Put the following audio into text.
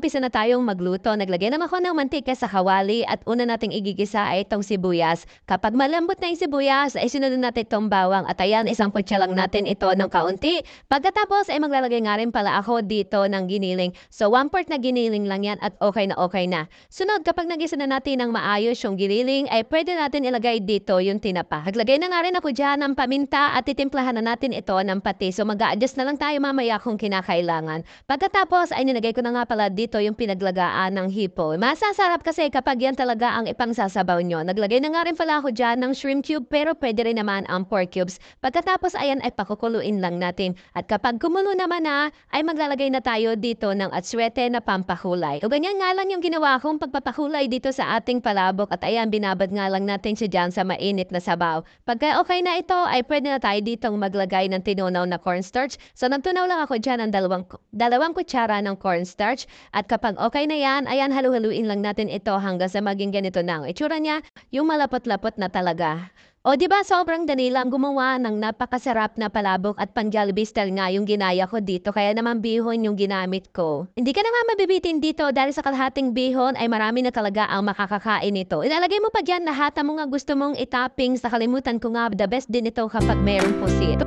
mag-umpisa na tayong magluto. Naglagay naman ako ng mantika sa kawali at una nating igigisa ay itong sibuyas. Kapag malambot na yung sibuyas, ay sunod natin itong bawang. At ayan, isang kutsa lang natin ito ng kaunti. Pagkatapos ay maglalagay nga rin pala ako dito ng giniling. So 1/4 na giniling lang yan at okay na okay na. Sunod, kapag nagisa na natin ng maayos yung giniling, ay pwede natin ilagay dito yung tinapa. Naglagay na nga rin ako dyan ng paminta at titimplahan na natin ito ng pati. So mag-a-adjust na lang tayo mamaya kung kinakailangan. Pagkatapos ay nilagay ko na nga pala dito yung pinaglagaan ng hipo. Masasarap kasi kapag yan talaga ang ipangsasabaw nyo. Naglagay na nga rin pala ako dyan ng shrimp cube pero pwede rin naman ang pork cubes. Pagkatapos ayan ay pakukuluin lang natin. At kapag kumulo naman na ay maglalagay na tayo dito ng atswete na pampakulay. O ganyan nga lang yung ginawa kong pagpapakulay dito sa ating palabok at ayan binabad nga lang natin siya dyan sa mainit na sabaw. Pagka okay na ito ay pwede na tayo ditong maglagay ng tinunaw na cornstarch. So nagtunaw lang ako dyan ng dalawang kutsara ng cornstarch. At kapag okay na yan, ayan halu-haluin lang natin ito hanggang sa maging ganito na ang itsura niya, yung malapot-lapot na talaga. O di ba sobrang dali lang gumawa ng napakasarap na palabok at pang-Jollibee style nga yung ginaya ko dito kaya naman bihon yung ginamit ko. Hindi ka na nga mabibitin dito dahil sa kalahating bihon ay marami na talaga ang makakakain nito. Ilalagay mo pa dyan lahat ng mga gusto mong itopping sa kalimutan ko nga the best din ito kapag mayroong pusit.